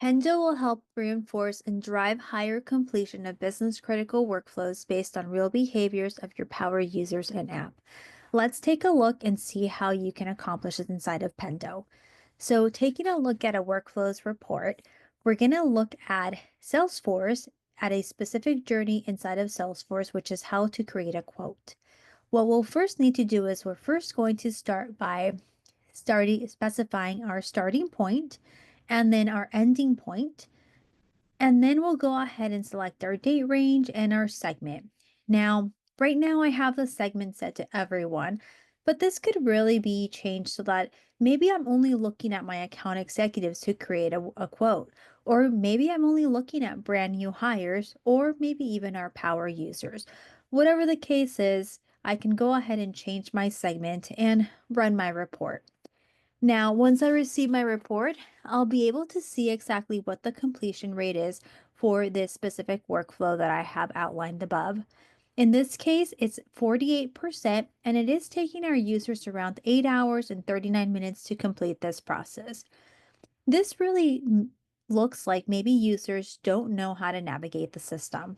Pendo will help reinforce and drive higher completion of business critical workflows based on real behaviors of your power users and app. Let's take a look and see how you can accomplish it inside of Pendo. So, taking a look at a workflows report, we're going to look at Salesforce at a specific journey inside of Salesforce, which is how to create a quote. What we'll first need to do is we're first going to start by starting specifying our starting point and then our ending point, and then we'll go ahead and select our date range and our segment. Now, right now I have the segment set to everyone, but this could really be changed so that maybe I'm only looking at my account executives to create a quote, or maybe I'm only looking at brand new hires, or maybe even our power users. Whatever the case is, I can go ahead and change my segment and run my report. Now, once I receive my report, I'll be able to see exactly what the completion rate is for this specific workflow that I have outlined above. In this case, it's 48%, and it is taking our users around 8 hours and 39 minutes to complete this process. This really looks like maybe users don't know how to navigate the system.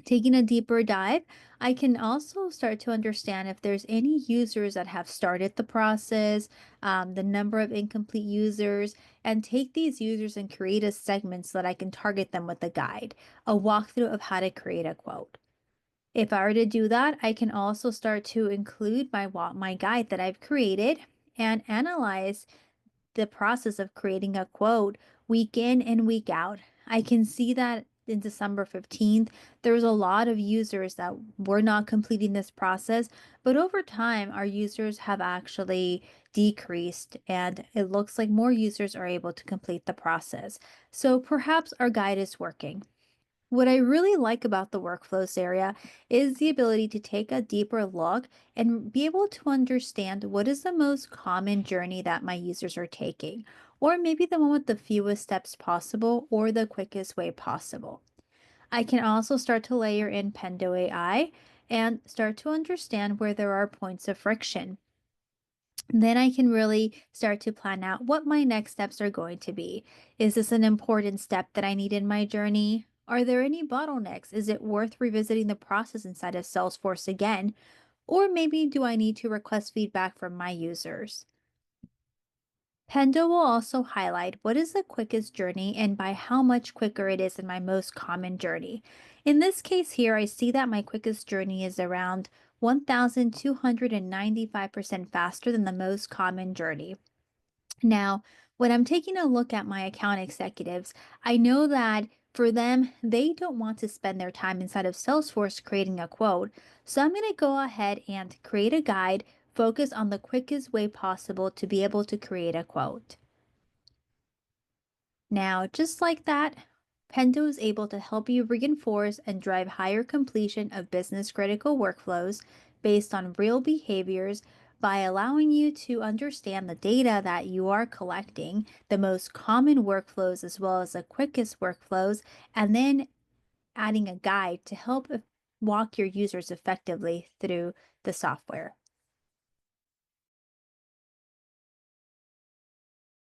Taking a deeper dive, I can also start to understand if there's any users that have started the process, the number of incomplete users, and take these users and create a segment so that I can target them with a guide, a walkthrough of how to create a quote. If I were to do that, I can also start to include my guide that I've created and analyze the process of creating a quote week in and week out. I can see that in December 15th, there was a lot of users that were not completing this process, but over time, our users have actually decreased, and it looks like more users are able to complete the process. So perhaps our guide is working. What I really like about the workflows area is the ability to take a deeper look and be able to understand what is the most common journey that my users are taking, or maybe the one with the fewest steps possible or the quickest way possible. I can also start to layer in Pendo AI and start to understand where there are points of friction. Then I can really start to plan out what my next steps are going to be. Is this an important step that I need in my journey? Are there any bottlenecks? Is it worth revisiting the process inside of Salesforce again? Or maybe do I need to request feedback from my users? Pendo will also highlight what is the quickest journey and by how much quicker it is than my most common journey. In this case here, I see that my quickest journey is around 1,295% faster than the most common journey. Now, when I'm taking a look at my account executives, I know that for them, they don't want to spend their time inside of Salesforce creating a quote. So I'm going to go ahead and create a guide, focus on the quickest way possible to be able to create a quote. Now, just like that, Pento is able to help you reinforce and drive higher completion of business critical workflows based on real behaviors by allowing you to understand the data that you are collecting, the most common workflows as well as the quickest workflows, and then adding a guide to help walk your users effectively through the software.